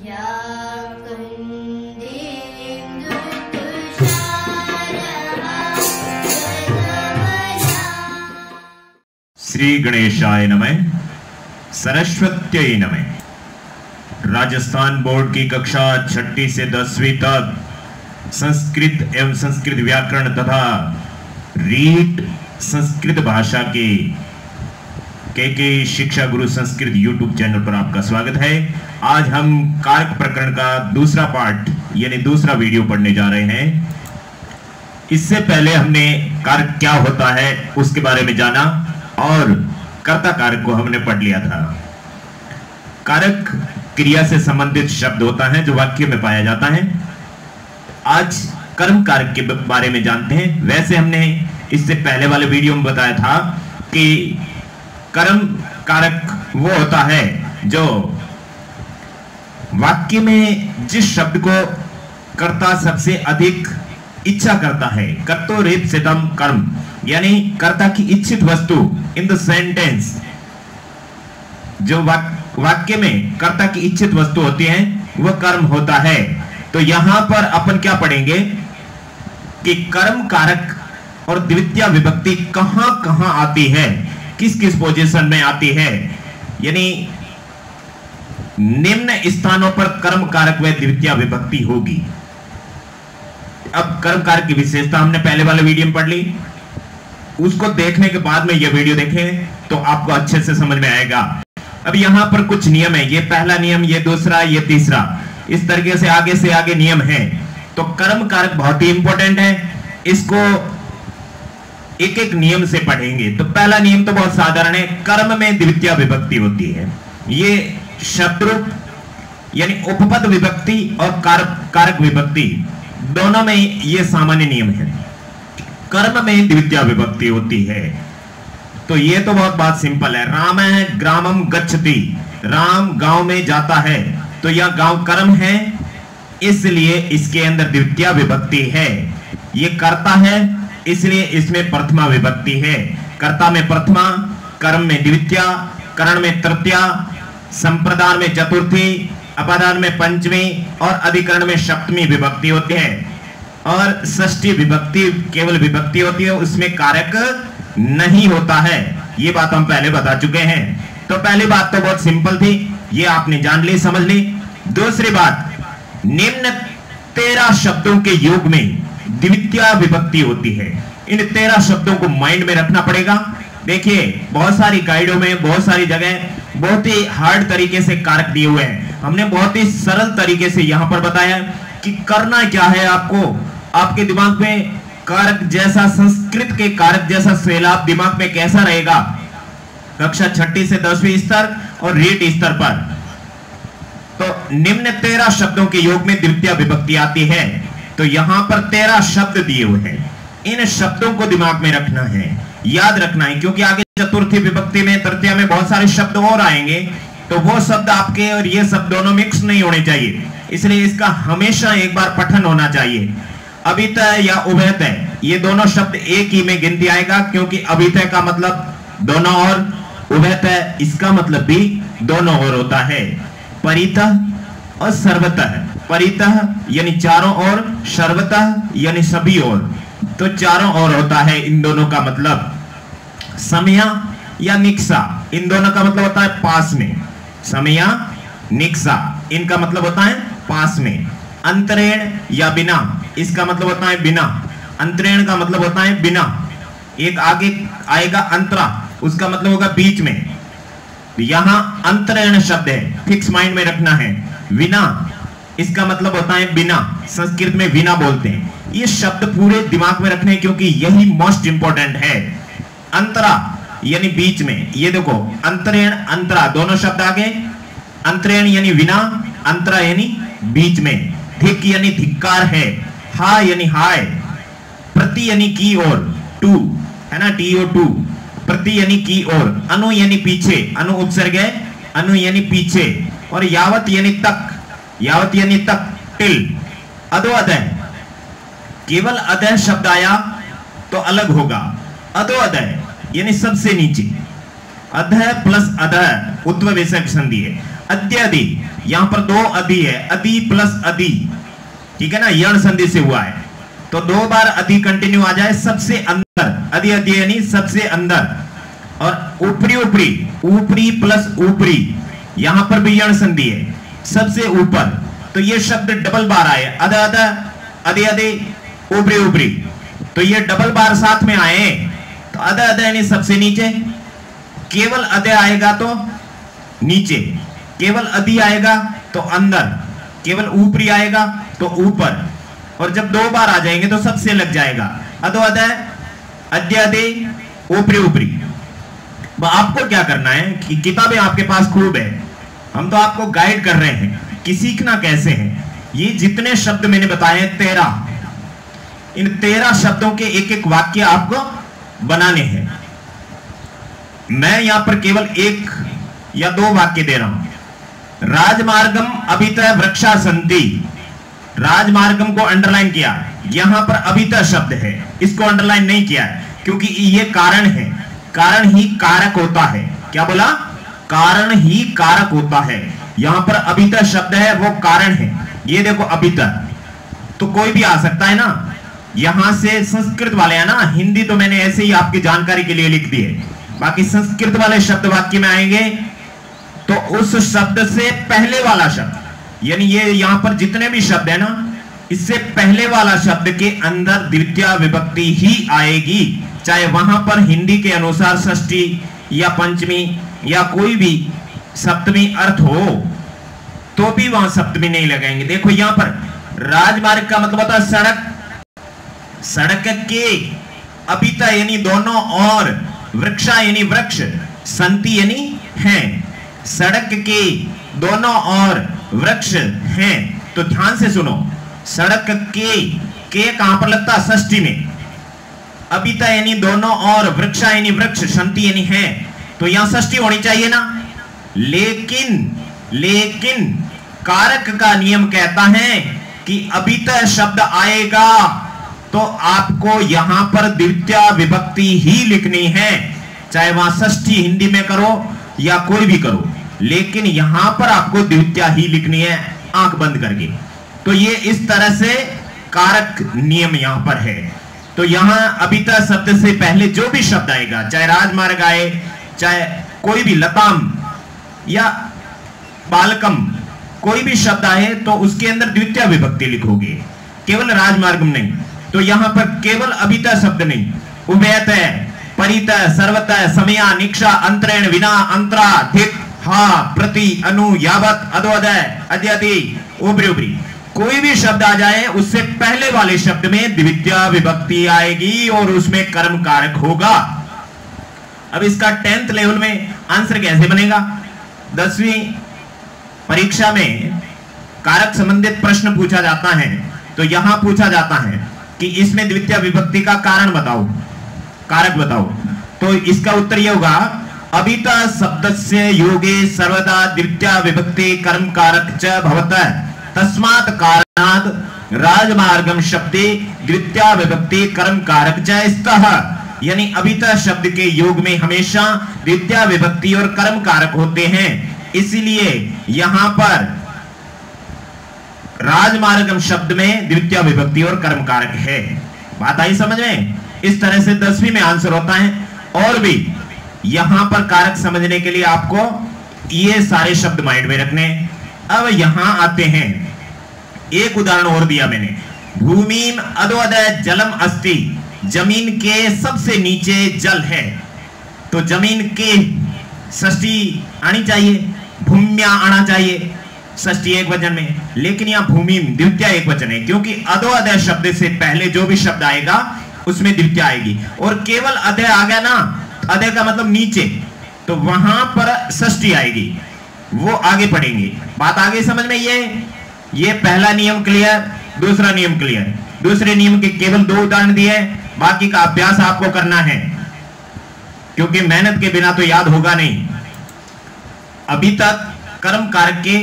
श्री गणेशाय नमः, सरस्वत्यै नमः। राजस्थान बोर्ड की कक्षा 6ठी से 10वीं तक संस्कृत एवं संस्कृत व्याकरण तथा रीट संस्कृत भाषा के शिक्षा गुरु संस्कृत यूट्यूब चैनल पर आपका स्वागत है। आज हम कारक प्रकरण का दूसरा पार्ट यानी दूसरा वीडियो पढ़ने जा रहे हैं। इससे पहले हमने कारक क्या होता है उसके बारे में जाना और कर्ता कारक को हमने पढ़ लिया था। कारक क्रिया से संबंधित शब्द होता है जो वाक्य में पाया जाता है। आज कर्म कारक के बारे में जानते हैं। वैसे हमने इससे पहले वाले वीडियो में बताया था कि कर्म कारक वो होता है जो वाक्य में जिस शब्द को कर्ता सबसे अधिक इच्छा करता है, कर्तोरेप्सितम कर्म, यानी कर्ता की इच्छित वस्तु इन द सेंटेंस, जो वाक्य में कर्ता की इच्छित वस्तु होती है वह कर्म होता है। तो यहां पर अपन क्या पढ़ेंगे कि कर्म कारक और द्वितीय विभक्ति कहां कहां आती है, किस किस पोजीशन में आती है, यानी निम्न स्थानों पर कर्म कारक व द्वितीय विभक्ति होगी। अब कर्म कारक की विशेषता हमने पहले वाले वीडियो में पढ़ ली, उसको देखने के बाद में यह वीडियो देखें तो आपको अच्छे से समझ में आएगा। अब यहां पर कुछ नियम है, ये पहला नियम, ये दूसरा, ये तीसरा, इस तरीके से आगे नियम है। तो कर्म कारक बहुत ही इंपॉर्टेंट है, इसको एक एक नियम से पढ़ेंगे। तो पहला नियम तो बहुत साधारण है, कर्म में द्वितीय विभक्ति होती है। ये शब्द रूप यानी उपपद विभक्ति और कारक विभक्ति दोनों में ये सामान्य नियम है, कर्म में द्वितीय विभक्ति होती है। तो ये तो बहुत बात सिंपल है। राम है ग्रामम गच्छति, राम गांव में जाता है, तो यह गांव कर्म है, इसलिए इसके अंदर द्वितीय विभक्ति है। ये कर्ता है, इसलिए इसमें प्रथमा विभक्ति है। कर्ता में प्रथमा, कर्म में द्वितीय, करण में तृतीया, संप्रदान में चतुर्थी, अपादान में पंचमी और अधिकरण में सप्तमी विभक्ति होती है। और षष्ठी विभक्ति केवल विभक्ति होती है, उसमें कारक नहीं होता है। ये बात हम पहले बता चुके हैं। तो पहली बात तो बहुत सिंपल थी, ये आपने जान ली, समझ ली। दूसरी बात, निम्न 13 शब्दों के योग में द्वितीय विभक्ति होती है। इन 13 शब्दों को माइंड में रखना पड़ेगा। देखिए बहुत सारी गाइडों में, बहुत सारी जगह बहुत ही हार्ड तरीके से कारक दिए हुए हैं। हमने बहुत ही सरल तरीके से यहां पर बताया कि करना क्या है। आपके दिमाग में कारक जैसा, संस्कृत के कारक जैसा सैलाब दिमाग में कैसा रहेगा कक्षा 6ठी से 10वीं स्तर और रीट स्तर पर। तो निम्न 13 शब्दों के योग में द्वितीय विभक्ति आती है। तो यहां पर 13 शब्द दिए हुए हैं, इन शब्दों को दिमाग में रखना है, याद रखना है, क्योंकि आगे चतुर्थी विभक्ति में, तृतीया में बहुत सारे शब्द और आएंगे। तो वो शब्द आपके और ये शब्द दोनों मिक्स नहीं होने चाहिए, इसलिए इसका हमेशा एक बार पठन होना चाहिए। अभितय या उभयतय, ये दोनों शब्द एक ही में गिनती आएगा, क्योंकि अभितय का मतलब दोनों और, उभयतय इसका मतलब भी दोनों और होता है। परितः और सर्वतः, परितः यानी चारों ओर, सर्वतः यानी सभी ओर, तो चारों ओर होता है इन दोनों का मतलब। समया या निक्सा, इन दोनों का मतलब होता है पास में। समया निक्सा, इनका मतलब होता है पास में। अंतरेण या बिना, इसका मतलब होता है बिना। अंतरेण का मतलब होता है बिना। एक आगे आएगा अंतरा, उसका मतलब होगा बीच में। यहां अंतरेण शब्द है, फिक्स माइंड में रखना है। विना, इसका मतलब होता है बिना, संस्कृत में विना बोलते हैं। ये शब्द पूरे दिमाग में रखने, क्योंकि यही मोस्ट इंपॉर्टेंट है। अंतरा यानी बीच में, ये देखो अंतरेण अंतरा दोनों शब्द आगे। अंतरेण यानी विना, अंतरा यानी बीच में। धिक यानी धिक्कार है, हा यानी हाय, प्रति यानी की ओर, टू है ना, TO2, प्रति यानी की ओर, अनु यानी पीछे, अनु उपसर्ग है, अनु यानी पीछे, और यावत यानी तक, यावत यानी तक, टिल। अधो अधय, केवल अधय शब्द आया तो अलग होगा। अधो अधय यानी सबसे नीचे, अधय प्लस अधय उत्व विसर्ग संधि है। अद्यादि यहां पर दो अधि है, अधि प्लस अधि, ठीक है ना, यण संधि से हुआ है। तो दो बार अधि कंटिन्यू आ जाए सबसे अंदर, अधि अधि यानी सबसे अंदर, और ऊपरी ऊपरी, ऊपरी प्लस ऊपरी, यहां पर भी यण संधि है, सबसे ऊपर, तो ये शब्द डबल बार आए, अध अध, अधि अधि, ऊपरी ऊपरी, तो ये डबल बार साथ में आए। तो अध अध यानी सबसे नीचे, केवल अध आएगा तो नीचे, केवल अधि आएगा तो अंदर, केवल ऊपरी आएगा तो ऊपर, और जब दो बार आ जाएंगे तो सबसे लग जाएगा, अधो अध, अद्य अधि, ऊपरी ऊपरी। आपको क्या करना है कि किताबें आपके पास खूब है, हम तो आपको गाइड कर रहे हैं कि सीखना कैसे है। ये जितने शब्द मैंने बताए हैं 13, इन 13 शब्दों के एक एक वाक्य आपको बनाने हैं। मैं यहां पर केवल 1 या 2 वाक्य दे रहा हूं। राजमार्गम अभितः वृक्षा सन्ति, राजमार्गम को अंडरलाइन किया, यहां पर अभितः शब्द है, इसको अंडरलाइन नहीं किया है क्योंकि ये कारण है, कारण ही कारक होता है। क्या बोला? कारण ही कारक होता है। यहां पर अभितः शब्द है, वो कारण है। ये देखो अभितः, तो कोई भी आ सकता है ना, यहां से संस्कृत वाले है ना, हिंदी तो मैंने ऐसे ही आपकी जानकारी के लिए लिख दी है, बाकी संस्कृत वाले शब्द वाक्य में आएंगे तो उस शब्द से पहले वाला शब्द, यानी ये यहां पर जितने भी शब्द है ना, इससे पहले वाला शब्द के अंदर द्वितीय विभक्ति ही आएगी, चाहे वहां पर हिंदी के अनुसार षष्ठी या पंचमी या कोई भी सप्तमी अर्थ हो तो भी वहां सप्तमी नहीं लगाएंगे। देखो यहां पर राजमार्ग का मतलब होता है सड़क, सड़क के, अभितः यानी दोनों और, वृक्षा यानी वृक्ष, संति यानी है, सड़क के दोनों और वृक्ष हैं। तो ध्यान से सुनो, सड़क के कहां पर लगता है? षष्ठी में। अभितः यानी दोनों और, वृक्षा यानी वृक्ष, संति यानी है, तो यहां षष्ठी होनी चाहिए ना। लेकिन कारक का नियम कहता है कि अभितः शब्द आएगा तो आपको यहां पर द्वितीय विभक्ति ही लिखनी है, चाहे वहां षष्ठी हिंदी में करो या कोई भी करो, लेकिन यहां पर आपको द्वितीय ही लिखनी है, आंख बंद करके। तो ये इस तरह से कारक नियम यहां पर है। तो यहां अभितः शब्द से पहले जो भी शब्द आएगा, चाहे राजमार्ग आए, चाहे कोई भी लताम या बालकम, कोई भी शब्द आए तो उसके अंदर द्वितीय विभक्ति लिखोगे, केवल राजमार्गम नहीं। तो यहां पर केवल अभितः शब्द नहीं, उभयतः, परितः, सर्वतः, समया, निक्षा, अंतरेण, विना, अंतरा, धिक, हा, प्रति, अनु, यावत, अधोदय, अद्यति, ऊपरी ऊपरी, कोई भी शब्द आ जाए उससे पहले वाले शब्द में द्वितीय विभक्ति आएगी और उसमें कर्म कारक होगा। अब इसका 10th लेवल में आंसर कैसे बनेगा? 10वीं परीक्षा में कारक संबंधित प्रश्न पूछा जाता है, तो यहां पूछा जाता है कि इसमें द्वितीय विभक्ति का कारण बताओ, कारक बताओ। तो इसका उत्तर यह होगा, अभितः शब्दस्य योगे सर्वदा द्वितीय विभक्ति कर्म कारक च भवतः, तस्मात् कारणात् राजमार्गम शब्दे द्वितीय विभक्ति कर्म कारक च स्तः, यानी अभितः शब्द के योग में हमेशा द्वितीय विभक्ति और कर्म कारक होते हैं, इसीलिए यहां पर राजमार्गम शब्द में द्वितीय विभक्ति और कर्म कारक है। बात आई समझ में? इस तरह से 10वीं में आंसर होता है। और भी यहां पर कारक समझने के लिए आपको ये सारे शब्द माइंड में रखने। अब यहां आते हैं, एक उदाहरण और दिया मैंने, भूमिम अधोदय जलम अस्ति, जमीन के सबसे नीचे जल है, तो जमीन के षष्ठी आनी चाहिए, भूम्या आना चाहिए षष्ठी एक वचन में, लेकिन यहां भूमिम द्वितीय एक वचन है, क्योंकि अधोदय शब्द से पहले जो भी शब्द आएगा उसमें द्वितीय आएगी, और केवल अधय आ गया ना, अधय का मतलब नीचे, तो वहां पर षष्ठी आएगी, वो आगे पढ़ेंगे। बात आगे समझ में? ये पहला नियम क्लियर, दूसरा नियम क्लियर। दूसरे नियम के केवल 2 उदाहरण दिए, बाकी का अभ्यास आपको करना है, क्योंकि मेहनत के बिना तो याद होगा नहीं। अभी तक कर्म कारक के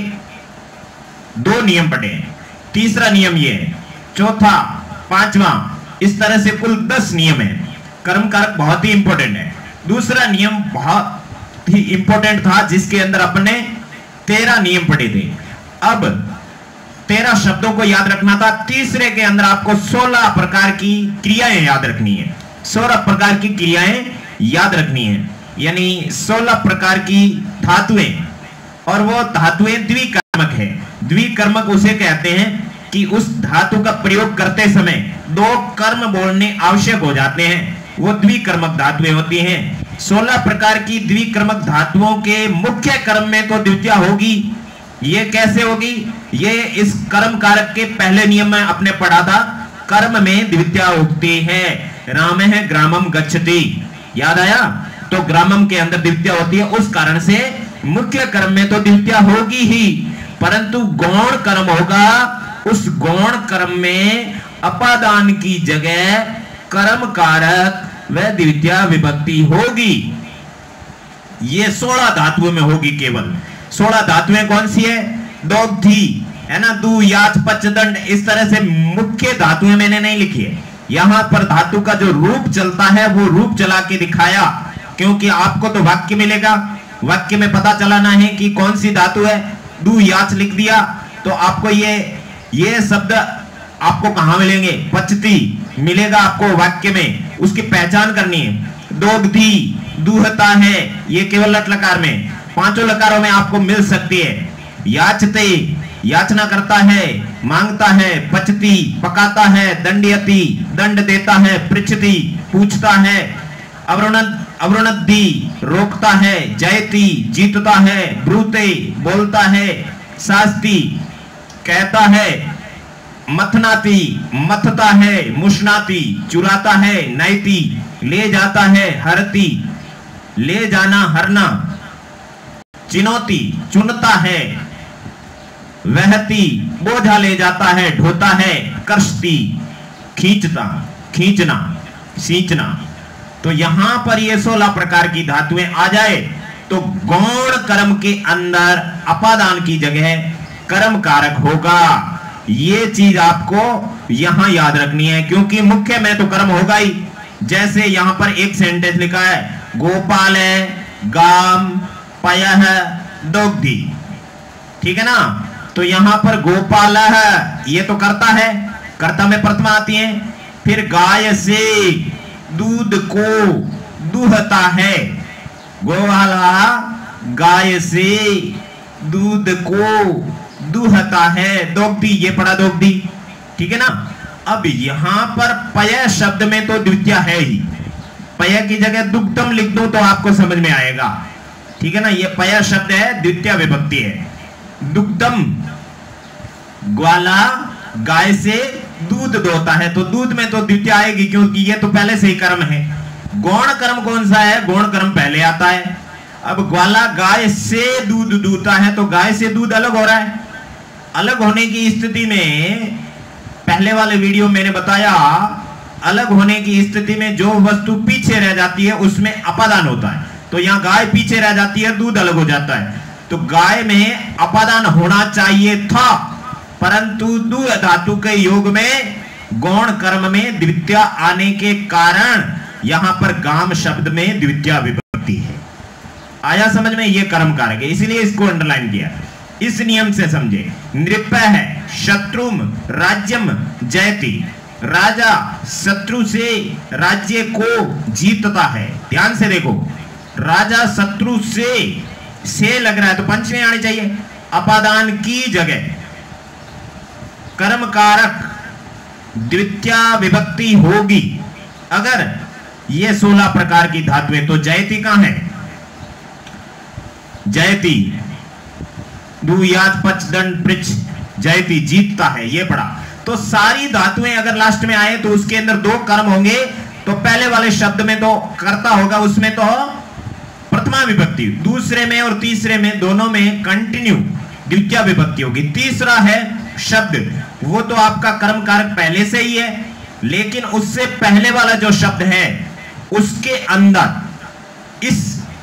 2 नियम पढ़े हैं, तीसरा नियम ये है, चौथा, पांचवा, इस तरह से कुल 10 नियम है। कर्म कारक बहुत ही इंपॉर्टेंट है। दूसरा नियम बहुत ही इंपॉर्टेंट था, जिसके अंदर अपने 13 नियम पढ़े थे। अब 13 शब्दों को याद रखना था, तीसरे के अंदर आपको 16 प्रकार की क्रियाएं याद रखनी है। 16 प्रकार की क्रियाएं याद रखनी है, यानी 16 प्रकार की धातुएं, और वो धातुएं द्विकर्मक है। द्विकर्मक उसे कहते हैं कि उस धातु का प्रयोग करते समय 2 कर्म बोलने आवश्यक हो जाते हैं, वो द्विकर्मक धातुएं होती हैं। 16 प्रकार की द्विकर्मक धातुओं के मुख्य कर्म में तो द्वितीया होगी। ये कैसे होगी? ये इस कर्म कारक के पहले नियम में आपने पढ़ा था, कर्म में द्वितीया उगती है। राम है ग्रामम गच्छति, याद आया? तो ग्रामम के अंदर द्वितीया होती है, उस कारण से मुख्य कर्म में तो द्वितीया होगी ही, परंतु गौण कर्म होगा, उस गौण कर्म में अपादान की जगह कर्म कारक व द्वितीया विभक्ति होगी। ये 16 धातुओं में होगी केवल। 16 धातुएं कौन सी है? दोग्धी है ना, दू, याच, पच, दंड, इस तरह से मुख्य धातुएं मैंने नहीं लिखी है। यहां पर धातु का जो रूप चलता है वो रूप चला के दिखाया, क्योंकि आपको तो वाक्य मिलेगा, वाक्य में पता चलाना है कि कौन सी धातु है। दू, याच लिख दिया तो आपको ये शब्द आपको कहां मिलेंगे? पचती मिलेगा आपको वाक्य में, उसकी पहचान करनी है। दोग्धी, दूहता है, ये केवल लट लकार में, 5 लकारों में आपको मिल सकती है। याचते, याचना करता है, मांगता है। पचती, पकाता है। दंडयति, दंड देता है। पृच्छति, पूछता है। अवरुणद्धि, रोकता है। जयति, जीतता है। ब्रूते, बोलता है। शास्ति, कहता है। मथनाति, मथता है। मुष्णाति, चुराता है। नयति, ले जाता है। हरति, ले जाना, हरना। चिनौती, चुनता है। वहती, बोझा ले जाता है, ढोता है। कर्षति, खींचता, खींचना, सींचना। तो यहां पर ये 16 प्रकार की धातुएं आ जाए तो गौण कर्म के अंदर अपादान की जगह कर्म कारक होगा। ये चीज आपको यहां याद रखनी है, क्योंकि मुख्य में तो कर्म होगा ही। जैसे यहां पर एक सेंटेंस लिखा है, गोपाल है, गाम, पयः, दोग्धी, ठीक है ना? तो यहां पर गोपाल है, ये तो करता है, कर्ता में प्रथमा आती है। फिर गाय से दूध को दूहता है, गोवाला गाय से दूध को दूहता है। दोग्धी, ये पड़ा दोग्धी, ठीक है ना? अब यहां पर पय शब्द में तो द्वितीया है ही, पय की जगह दुग्धम लिख दो तो आपको समझ में आएगा, ठीक है ना? ये पय शब्द है, द्वितीया विभक्ति है। दुग्धम, ग्वाला गाय से दूध दोता है, तो दूध में तो द्वितीया आएगी, क्योंकि ये तो पहले से ही कर्म है। गौण कर्म कौन सा है? गौण कर्म पहले आता है। अब ग्वाला गाय से दूध दूता है, तो गाय से दूध अलग हो रहा है। अलग होने की स्थिति में, पहले वाले वीडियो मैंने बताया, अलग होने की स्थिति में जो वस्तु पीछे रह जाती है उसमें अपादान होता है। तो यहां गाय पीछे रह जाती है, दूध अलग हो जाता है। तो गाय में अपादान होना चाहिए था, परंतु दू धातु के योग में गौण कर्म में द्वितीया आने के कारण यहां पर गाम शब्द में द्वितीया विभक्ति है। आया समझ में? ये कर्म कारक है, इसीलिए इसको अंडरलाइन किया। इस नियम से समझे। नृप है, शत्रुम, राज्यम, जयति। राजा शत्रु से राज्य को जीतता है। ध्यान से देखो, राजा शत्रु से लग रहा है तो पंचमी आनी चाहिए। अपादान की जगह कर्म कारक द्वितीया विभक्ति होगी अगर ये 16 प्रकार की धातुएं। तो जयति कहां है? जयति, दू, याच, पच, दंड, पृच्छ, जयति, जीतता है, ये पढ़ा। तो सारी धातुएं अगर लास्ट में आए तो उसके अंदर 2 कर्म होंगे। तो पहले वाले शब्द में तो कर्ता होगा, उसमें तो प्रथमा विभक्ति, दूसरे में और तीसरे में दोनों में कंटिन्यू द्वितीया विभक्ति होगी। तीसरा है शब्द, वो तो आपका कर्म कारक पहले से ही है, लेकिन उससे पहले वाला जो शब्द है उसके अंदर इस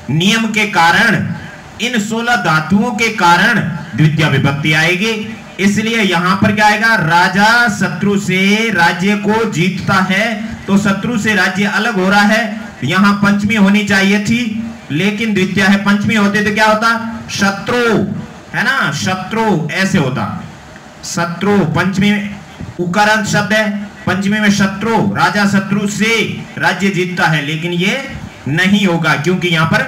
नियम के कारण, इन 16 धातुओं के कारण द्वितीया विभक्ति आएगी। इसलिए यहां पर क्या आएगा? राजा शत्रु से राज्य को जीतता है। तो शत्रु से राज्य अलग हो रहा है, यहां पंचमी होनी चाहिए थी, लेकिन द्वितीया है। पंचमी होते तो क्या होता? शत्रु, है ना, शत्रु ऐसे होता, शत्रु पंचमी में उकारांत शब्द है, पंचमी में शत्रु, राजा शत्रु से राज्य जीतता है, लेकिन ये नहीं होगा क्योंकि यहां पर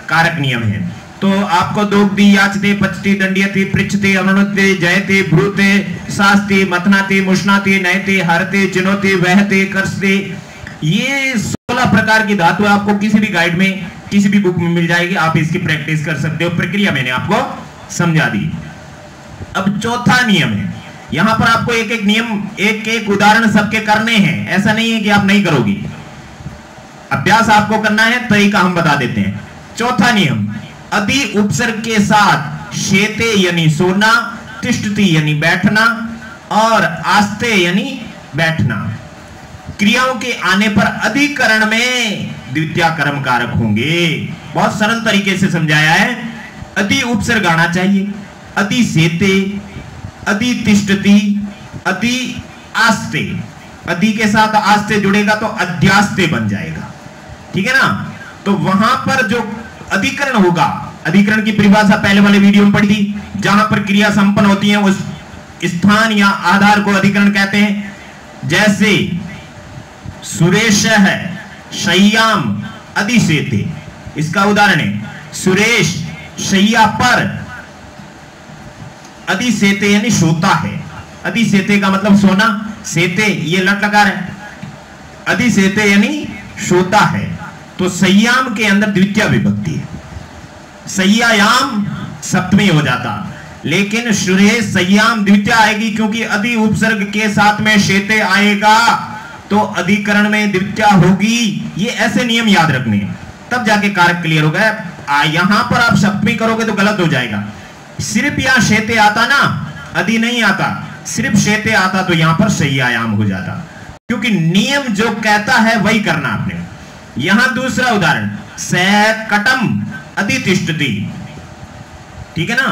कारक नियम है। तो आपको दोग्धी, याचते, पचते, दंडियते, पृच्छते, अमृते, जयते, ब्रूते, शास्ते, मथनाते, मुष्णाते, नयते, हरते, चिनोते, वहते, कर्षते, ये 16 प्रकार की धातु आपको किसी भी गाइड में, किसी भी बुक में मिल जाएगी। आप इसकी प्रैक्टिस कर सकते हो। प्रक्रिया मैंने आपको समझा दी। अब चौथा नियम है, यहां पर आपको एक एक नियम, एक एक उदाहरण सबके करने हैं, ऐसा नहीं है कि आप नहीं करोगे, अभ्यास आपको करना है, तरीका हम बता देते हैं। चौथा नियम, अति उपसर्ग के साथ शेते यानी सोना, तिष्ठति यानी बैठना और आस्ते यानी बैठना, क्रियाओं के आने पर अधिकरण में द्वितीय कर्म कारक होंगे। बहुत सरल तरीके से समझाया है। अति उपसर्ग आना चाहिए, अति सेते, अति तिष्ठति, अति आस्ते, अति के साथ आस्ते जुड़ेगा तो अध्यास्ते बन जाएगा, ठीक है ना। तो वहां पर जो अधिकरण होगा, अधिकरण की परिभाषा पहले वाले वीडियो में पढ़ी थी, जहां पर क्रिया संपन्न होती है उस स्थान या आधार को अधिकरण कहते हैं। जैसे सुरेश है शय्याम अधिसेते, इसका उदाहरण है सुरेश शैया पर अधिसेते यानी सोता है। अधिसेते का मतलब सोना, सेते ये लट लकार है, अधिसेते यानी सोता है। तो सय्याम के अंदर द्वितीय विभक्ति है, सय्यायाम सप्तमी हो जाता, लेकिन सुरेश सय्याम द्वितीय आएगी क्योंकि अधि उपसर्ग के साथ में शेते आएगा तो अधिकरण में द्वितीय होगी। ये ऐसे नियम याद रखने, तब जाके कारक क्लियर होगा। यहां पर आप सप्तमी करोगे तो गलत हो जाएगा। सिर्फ यहां शेते आता ना, अधि नहीं आता, सिर्फ शेते आता तो यहां पर सय्यायाम हो जाता, क्योंकि नियम जो कहता है वही करना आपने। यहां दूसरा उदाहरण, स कटम अधितिष्ठति, ठीक है ना।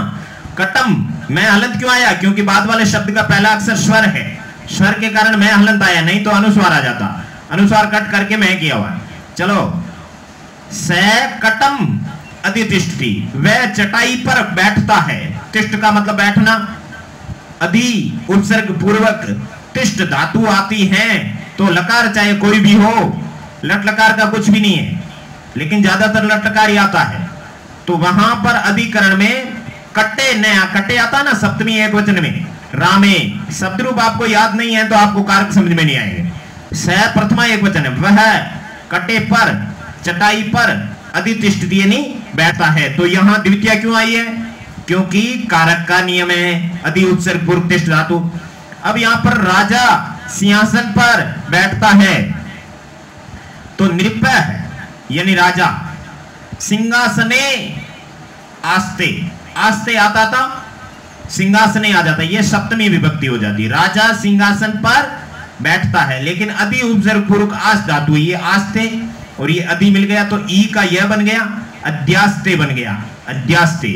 कटम मैं हलंत क्यों आया, क्योंकि बाद वाले शब्द का पहला अक्षर स्वर है, स्वर के कारण मैं हलंत आया, नहीं तो अनुस्वार आ जाता, अनुस्वार कट करके मैं किया हुआ। चलो, स कटम अधितिष्ठति, वह चटाई पर बैठता है, तिष्ठ का मतलब बैठना, अधि उपसर्ग पूर्वक तिष्ठ धातु आती है तो लकार चाहे कोई भी हो, लट लकार का कुछ भी नहीं है, लेकिन ज्यादातर लट लकार ही आता है, तो वहां पर अधिकरण में कट्टे नया कट्टे आता ना सप्तमी एक वचन में, रामे शब्द रूप आपको याद नहीं है तो आपको कारक समझ में नहीं आएंगे। स प्रथमा एक वचन है, वह कट्टे पर चटाई पर अधितिष्ठति यानी बैठता है, तो यहां द्वितीय क्यों आई है, क्योंकि कारक का नियम है अधि उपसर्ग पूर्व तिष्ठ धातु। अब यहां पर राजा सिंहासन पर बैठता है तो नृप है यानी राजा, सिंहासने आस्ते, आस्ते आता था सिंहासने आ जाता, ये सप्तमी विभक्ति हो जाती, राजा सिंहासन पर बैठता है, लेकिन अधि उपसर्ग पूर्वक आस धातु, ये आस्ते और ये अधि मिल गया तो ई का यह बन गया, अध्यास्ते बन गया, अध्यास्ते,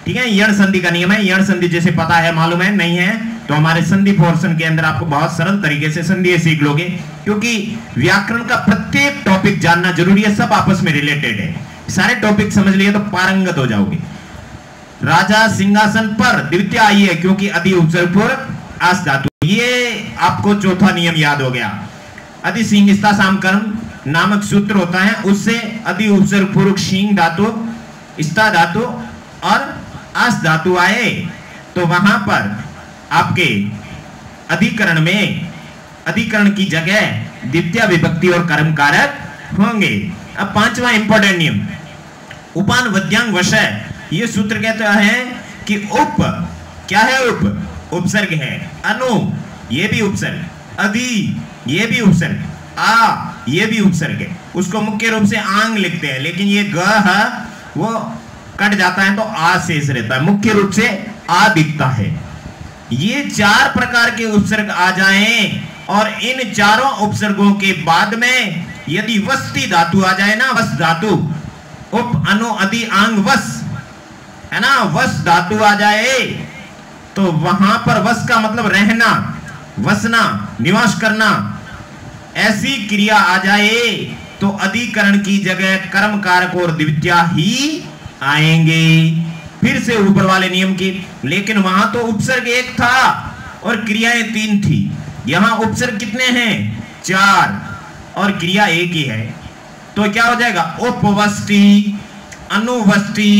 ठीक है। यण संधि का नियम है, यण संधि जैसे पता है मालूम है, नहीं है तो हमारे संधि पोर्शन के अंदि आपको बहुत सरल तरीके से संधि सीख लोगे, क्योंकि व्याकरण का प्रत्येक टॉपिक जानना जरूरी है, सब आपस में रिलेटेड है, सारे टॉपिक समझ लिए तो पारंगत हो जाओगे। राजा सिंहासन पर द्वितीय आई है क्योंकि अधि उपसर्ग पूर्वक आस धातु, ये आपको चौथा नियम याद हो गया। अधि सिंहिस्ता सामकर्म नामक सूत्र होता है, उससे अधि उपसर्ग पूर्वक सिंह धातु, स्था धातु और आस धातु आए तो वहां पर आपके अधिकरण में, अधिकरण की जगह द्वितीय विभक्ति और कर्म कारक होंगे। अब पांचवा इंपॉर्टेंट नियम, उपान वद्यांग वशय, ये सूत्र कहता है कि उप क्या है, उप उपसर्ग है, अनु ये भी उपसर्ग, अधि ये भी उपसर्ग, आ ये भी उपसर्ग है, उसको मुख्य रूप से आंग लिखते हैं, लेकिन ये ग है वो कट जाता है तो आ शेष रहता है, मुख्य रूप से आ दिखता है। ये चार प्रकार के उपसर्ग आ जाएं और इन चारों उपसर्गों के बाद में यदि वस्ती धातु आ जाए ना, वस धातु, उप अनु अधि आंग वस है ना, वस धातु आ जाए तो वहां पर वस का मतलब रहना, वसना, निवास करना, ऐसी क्रिया आ जाए तो अधिकरण की जगह कर्म कारक और द्वितीय ही आएंगे। फिर से ऊपर वाले नियम की, लेकिन वहां तो उपसर्ग एक था और क्रियाएं 3 थी। यहां उपसर्ग कितने हैं? 4 और क्रिया एक ही है। तो क्या हो जाएगा? उपवस्ति, अनुवस्ति,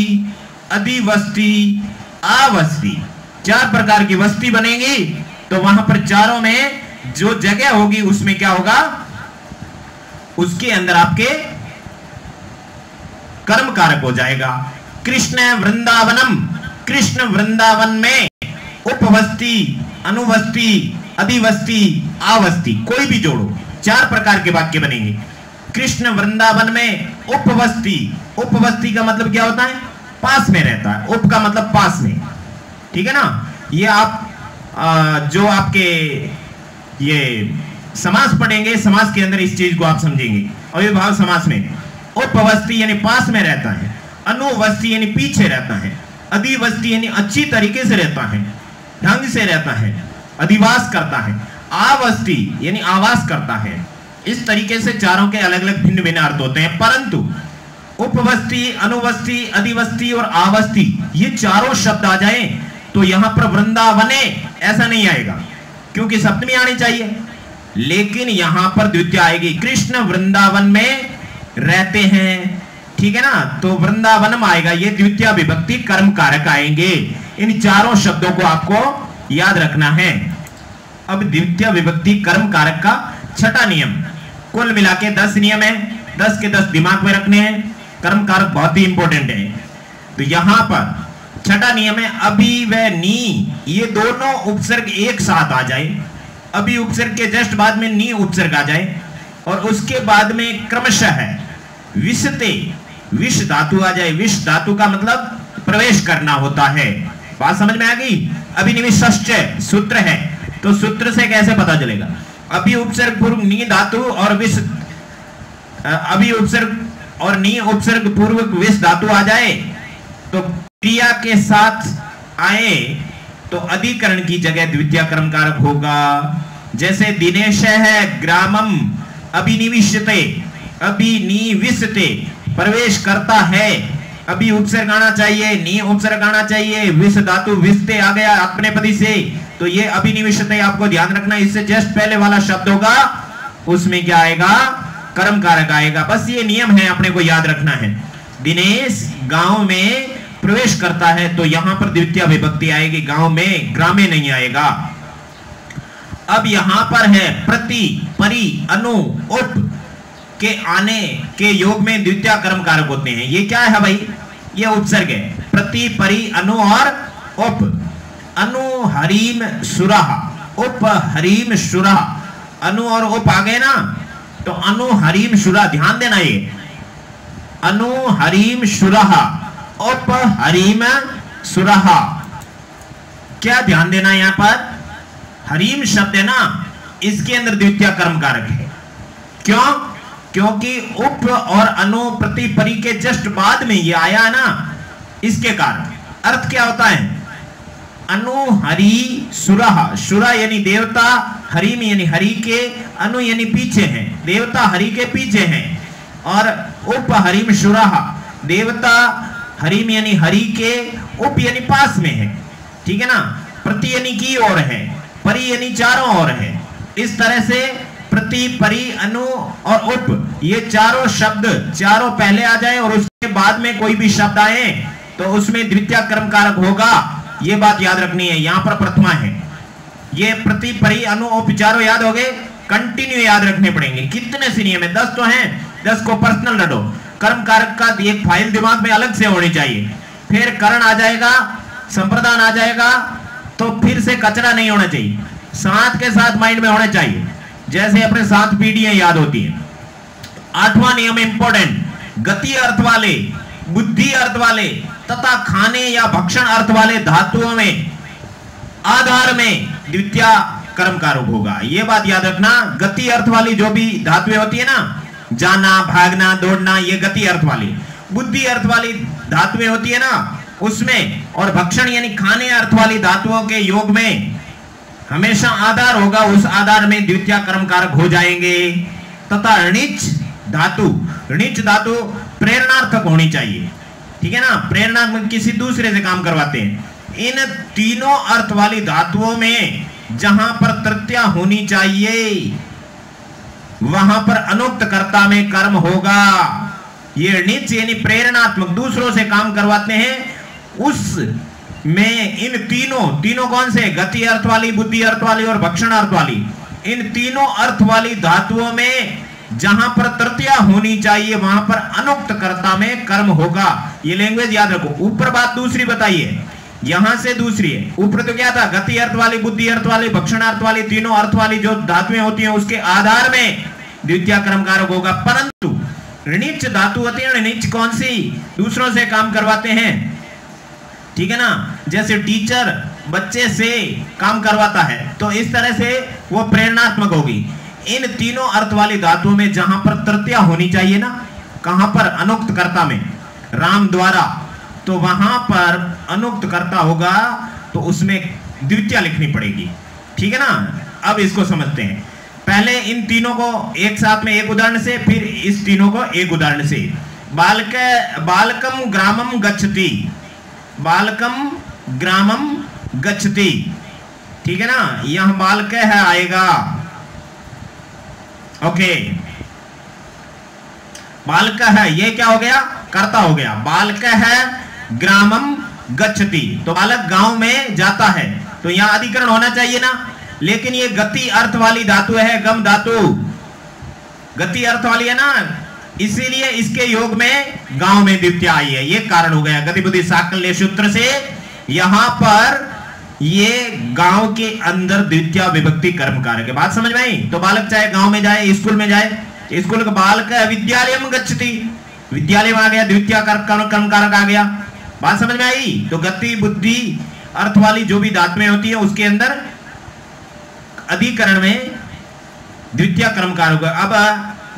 अधिवस्ति, आवस्ति, 4 प्रकार की वस्ती बनेगी। तो वहां पर चारों में जो जगह होगी उसमें क्या होगा? उसके अंदर आपके कर्म कारक हो जाएगा। कृष्ण वृंदावनम, कृष्ण वृंदावन में उपवस्ती, अनुवस्ती, अधिवस्ती, आवस्ती, कोई भी जोड़ो, 4 प्रकार के वाक्य बनेंगे। कृष्ण वृंदावन में उपवस्ती, उपवस्ती का मतलब क्या होता है? पास में रहता है। उप का मतलब पास में, ठीक है ना। ये आप जो आपके ये समास पढ़ेंगे, समास के अंदर इस चीज को आप समझेंगे। अविभाव समास में उपवस्ती यानी पास में रहता है, अनुवस्ती यानी पीछे रहता है, अधिवस्ती यानी अच्छी तरीके से रहता है, ढंग से रहता है, अधिवास करता है, आवस्ती यानी आवास करता है। इस तरीके से चारों के अलग अलग भिन्न भिन्न अर्थ होते हैं। परंतु उपवस्ती, अनुवस्ती, अधिवस्ती और आवस्ती, ये चारों शब्द आ जाए तो यहां पर वृंदावने ऐसा नहीं आएगा, क्योंकि सप्तमी आनी चाहिए। लेकिन यहां पर द्वितीय आएगी। कृष्ण वृंदावन में रहते हैं, ठीक है ना, तो वृंदावनम आएगा। ये द्वितीय विभक्ति कर्म कारक आएंगे। इन चारों शब्दों को आपको याद रखना है। अब द्वितीय विभक्ति कर्म कारक का छठा नियम, कुल मिला के 10 नियम है, 10 के 10 दिमाग में रखने हैं। कर्म कारक बहुत ही इंपॉर्टेंट है। तो यहां पर छठा नियम है अभी व नी, ये दोनों उपसर्ग एक साथ आ जाए। अभी उपसर्ग के जस्ट बाद में नी उपसर्ग आ जाए और उसके बाद में क्रमशः है विशते, विश धातु आ जाए। विश धातु का मतलब प्रवेश करना होता है। बात समझ में आ गई? अभिनिविष्ट सूत्र है, तो सूत्र से कैसे पता चलेगा? अभी उपसर्ग पूर्व नी धातु और विश, अभी उपसर्ग और नी उपसर्ग पूर्वक विश धातु आ जाए तो क्रिया के साथ आए तो अधिकरण की जगह द्वितीय कर्म कारक होगा। जैसे दिनेश है, ग्रामम अभिनिविष्यते, अभिनिविष्यते, प्रवेश करता है। अभी उपसर्ग आना चाहिए, नी उपसर्ग आना चाहिए, विष धातु विषते आ गया अपने पदी से, तो ये अभिनिविष्यते आपको ध्यान रखना। इससे जस्ट पहले वाला शब्द होगा उसमें क्या आएगा? कर्म कारक आएगा। बस ये नियम है, अपने को याद रखना है। दिनेश गांव में प्रवेश करता है तो यहां पर द्वितीय विभक्ति आएगी गांव में, ग्रामे नहीं आएगा। अब यहां पर है प्रति, परि, अनु, उप के आने के योग में द्वितीय कर्म कारक होते हैं। ये क्या है भाई? ये उपसर्ग है। प्रति, परि, अनु और उप। अनु हरीम सुरह, उप हरीम सुरह। अनु और उप आ गए ना, तो अनु हरीम सुरह, ध्यान देना। ये अनु हरीम सुरह, उप हरीम सुरह, क्या ध्यान देना यहां पर? हरीम शब्द है ना, इसके अंदर द्वितीय कर्म कारक है। क्यों? क्योंकि उप और अनु प्रति परि के जस्ट बाद में ये आया है ना, इसके कारण। अर्थ क्या होता है? अनु हरि सुरह, सुरह यानी देवता, हरिम यानी हरि के, अनु यानी पीछे हैं, देवता हरि के पीछे हैं। और उप हरिम सुरह, देवता हरिम यानी हरि के, उप यानी पास में है, ठीक है ना। प्रति यानी की ओर है, परि यानी चारों ओर है। इस तरह से प्रति, परि, अनु और उप, ये चारों शब्द, चारों पहले आ जाए और उसके बाद में कोई भी शब्द आए तो उसमें द्वितीय कर्म कारक होगा। ये बात याद रखनी है। यहां पर प्रथमा है। ये प्रति, परि, अनु, उप चारों याद हो गए, कंटिन्यू याद रखने पड़ेंगे। कितने सी नियम है? 10 तो हैं, 10 को पर्सनल रटो। कर्म कारक का एक फाइल दिमाग में अलग से होनी चाहिए। फिर करण आ जाएगा, संप्रदान आ जाएगा, तो फिर से कचरा नहीं होना चाहिए, साथ के साथ माइंड में होना चाहिए। जैसे अपने साथ पीढ़ियां याद होती हैं। 8वां नियम इंपॉर्टेंट, गति अर्थ वाले, बुद्धि अर्थ वाले तथा खाने या भक्षण अर्थ वाले धातुओं में आधार में द्वितीय कर्म कारक होगा। यह बात याद रखना। गति अर्थ वाली जो भी धातुएं होती है ना, जाना, भागना, दौड़ना, ये गति अर्थ वाली। बुद्धि अर्थ वाली धातुएं होती है ना, उसमें, और भक्षण यानी खाने अर्थ वाली धातुओं के योग में हमेशा आधार होगा, उस आधार में द्वितीय कर्म कारक हो जाएंगे। तथा णिच धातु, णिच धातु प्रेरणार्थक होनी चाहिए। ठीक है ना, प्रेरणात्मक किसी दूसरे से काम करवाते हैं। इन तीनों अर्थ वाली धातुओं में जहां पर तृतीया होनी चाहिए वहां पर अनुक्त कर्ता में कर्म होगा। ये णिच यानी प्रेरणात्मक दूसरों से काम करवाते हैं, उस में इन तीनों कौन से, गति अर्थ वाली, बुद्धि अर्थ वाली और भक्षण अर्थ वाली, इन तीनों अर्थ वाली धातुओं में जहां पर तृतीया होनी चाहिए वहां पर अनुक्त कर्ता में कर्म होगा। ये लैंग्वेज याद रखो। ऊपर बात दूसरी बताइए, यहां से दूसरी है। ऊपर तो क्या था, गति अर्थ वाली, बुद्धि अर्थ वाली, भक्षण अर्थ वाली, तीनों अर्थ वाली जो धातुएं होती हैं उसके आधार में द्वितीय कर्म कारक होगा। परंतु णिच धातु होती है, णिच कौन सी, दूसरों से काम करवाते हैं, ठीक है ना, जैसे टीचर बच्चे से काम करवाता है तो इस तरह से वो प्रेरणात्मक होगी। इन तीनों अर्थ वाली धातुओं में जहां पर तृतीया होनी चाहिए ना, कहां पर, अनुक्त कर्ता में, राम द्वारा, तो वहां पर अनुक्त कर्ता होगा तो उसमें द्वितीया लिखनी पड़ेगी, ठीक है ना। अब इसको समझते हैं। पहले इन तीनों को एक साथ में एक उदाहरण से, फिर इस तीनों को एक उदाहरण से। बालकम ग्रामम गच्छति, बालकम ग्रामम गच्छति, ठीक है ना, यहां बालक है आएगा, ओके, बालक है, ये क्या हो गया, कर्ता हो गया। बालक है ग्रामम गच्छति, तो बालक गांव में जाता है, तो यहां अधिकरण होना चाहिए ना, लेकिन ये गति अर्थ वाली धातु है, गम धातु गति अर्थ वाली है ना, इसीलिए इसके योग में गांव में द्वितीया आई है। ये कारण हो गया गति बुद्धि साकल्य सूत्र से यहां पर ये गांव के अंदर द्वितीय विभक्ति कर्म कारक है। बात समझ में आई। तो बालक चाहे गांव में जाए, स्कूल में जाए, स्कूल का बालक विद्यालयम गच्छति, विद्यालय में आ गया, द्वितीय कर्म कारक आ गया। बात समझ में आई। तो गति बुद्धि अर्थ वाली जो भी धातुएं होती है उसके अंदर अधिकरण में द्वितीय कर्म कारक। अब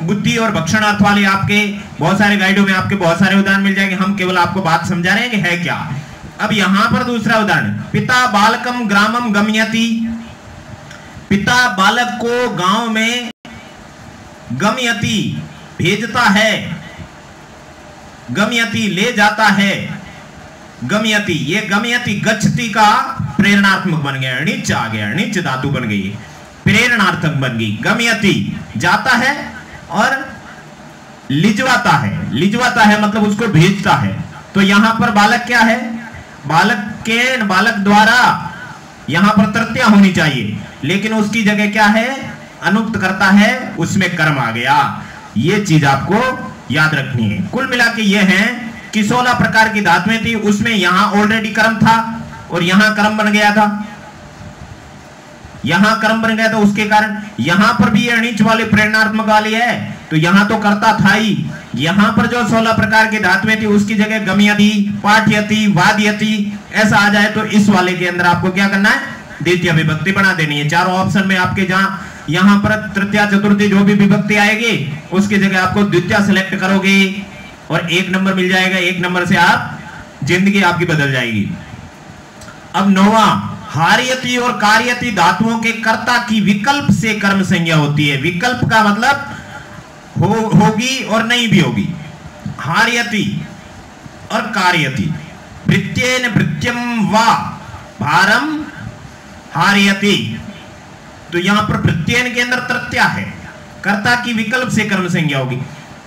बुद्धि और भक्षण अर्थ वाले आपके बहुत सारे गाइडों में आपके बहुत सारे उदाहरण मिल जाएंगे, हम केवल आपको बात समझा रहे हैं कि है क्या। अब यहां पर दूसरा उदाहरण, पिता बालकम ग्रामम गमयति, पिता बालक को गांव में गमयति भेजता है, गमयति ले जाता है, गमयति, ये गमयति गच्छति का प्रेरणात्मक बन गया, णिच आ गया, णिच धातु बन गई, प्रेरणार्थक बन गई। गमयति जाता है और लिजवाता है, लिजवाता है मतलब उसको भेजता है। तो यहां पर बालक क्या है, बालक द्वारा यहां पर तृतीया होनी चाहिए, लेकिन उसकी जगह क्या है, अनुक्त करता है, उसमें कर्म आ गया। ये चीज आपको याद रखनी है। कुल मिला के ये है कि 16 प्रकार की धातुएं थी, उसमें यहां ऑलरेडी कर्म था और यहां कर्म बन गया था, यहां कर्म बन गया था, उसके कारण यहां पर भी णिच वाली प्रेरणात्मक वाली है, तो यहां तो कर्ता था ही। यहां पर जो 16 प्रकार की धातुएं थी उसकी जगह गमयति, पाठयति, वादयति ऐसा आ जाए तो इस वाले के अंदर आपको क्या करना है, द्वितीय विभक्ति बना देनी है। चारों ऑप्शन में आपके जहां यहां पर तृतीय चतुर्थी जो भी विभक्ति आएगी उसकी जगह आपको द्वितीय सिलेक्ट करोगे और 1 नंबर मिल जाएगा। 1 नंबर से आप जिंदगी आपकी बदल जाएगी। अब 9वां, हार्यति और कार्यति धातुओं के कर्ता की विकल्प से कर्म संज्ञा होती है। विकल्प का मतलब होगी और नहीं भी होगी। हार्यति और कार्यति, भृत्येन भृत्यम वा भारम हार्यति, तो यहां पर भृत्येन के अंदर तृतीया है, कर्ता की विकल्प से कर्म संज्ञा होगी।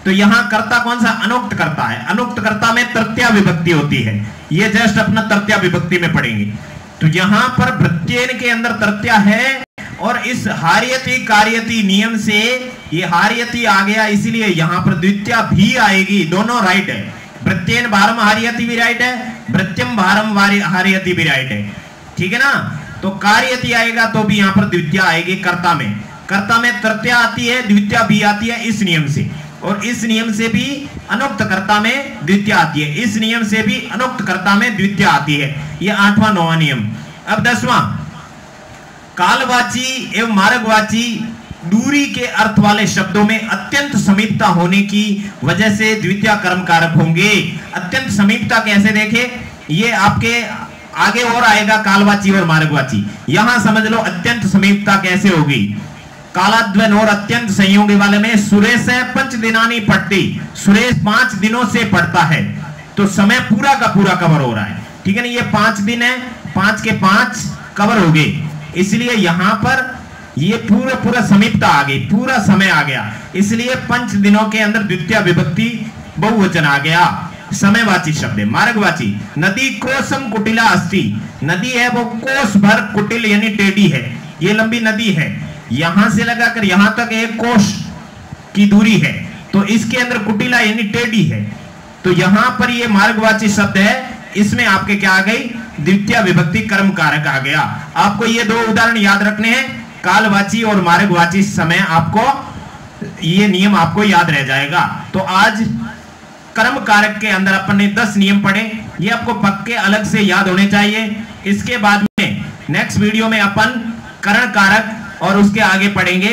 तो यहां कर्ता कौन सा, अनुक्त कर्ता है। अनुक्त कर्ता में तृतीया विभक्ति होती है, ये जस्ट अपना तृतीया विभक्ति में पढ़ेंगे। तो यहां पर भृत्येन के अंदर तृतीया है और इस हार्यति कार्यति नियम से ये हार्यति आ गया, इसीलिए यहां पर द्वितीया भी आएगी। दोनों राइट है, भृत्येन भारम हार्यति भी राइट है, भृत्यम भारम हार्यति भी राइट है, ठीक है ना। तो कार्यति आएगा तो भी यहां पर द्वितीया आएगी कर्ता में। कर्ता में तृतीया आती है, द्वितीया भी आती है इस नियम से, और इस नियम से भी अनुक्त कर्ता में द्वितीया आती है, इस नियम से भी अनुक्त कर्ता में द्वितीया आती है। ये 8वां 9वां नियम। अब 10वां, कालवाची एवं मार्गवाची दूरी के अर्थ वाले शब्दों में अत्यंत समीपता होने की वजह से द्वितीय कर्म कारक होंगे। अत्यंत समीपता कैसे देखे, ये आपके आगे और आएगा, कालवाची और मार्गवाची। यहां समझ लो अत्यंत समीपता कैसे होगी। कालाध्वन और अत्यंत संयोगी वाले में सुरेश 5 दिनानी पढ़ती, सुरेश 5 दिनों से पढ़ता है, तो समय पूरा का पूरा कवर हो रहा है, ठीक है ना। ये 5 दिन है, 5 के 5 कवर हो गए, इसलिए यहां पर ये पूरा समीपता आ गई, पूरा समय आ गया, इसलिए 5 दिनों के अंदर द्वितीय विभक्ति बहुवचन आ गया। समयवाची शब्द है। मार्गवाची, नदी कोसम कुटिला अस्ति, नदी है वो कोस भर, कुटिल यानी टेढ़ी है, ये लंबी नदी है, यहां से लगाकर यहां तक 1 कोस की दूरी है, तो इसके अंदर कुटिला यानी टेढ़ी है, तो यहां पर ये मार्गवाची शब्द है, इसमें आपके क्या आ गई, द्वितीय विभक्ति कर्म कारक आ गया। आपको ये 2 उदाहरण याद रखने हैं, कालवाची और मार्गवाची समय, आपको ये नियम आपको याद रह जाएगा। तो आज कर्म कारक के अंदर अपन ने 10 नियम पढ़े, ये आपको पक्के अलग से याद होने चाहिए। इसके बाद में नेक्स्ट वीडियो में अपन करण कारक और उसके आगे पढ़ेंगे।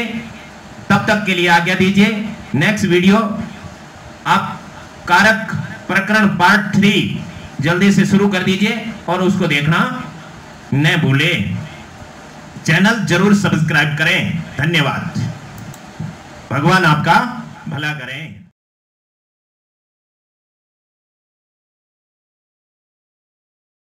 तब तक के लिए आज्ञा दीजिए। नेक्स्ट वीडियो आप कारक प्रकरण पार्ट 3 जल्दी से शुरू कर दीजिए और उसको देखना न भूले। चैनल जरूर सब्सक्राइब करें। धन्यवाद। भगवान आपका भला करें।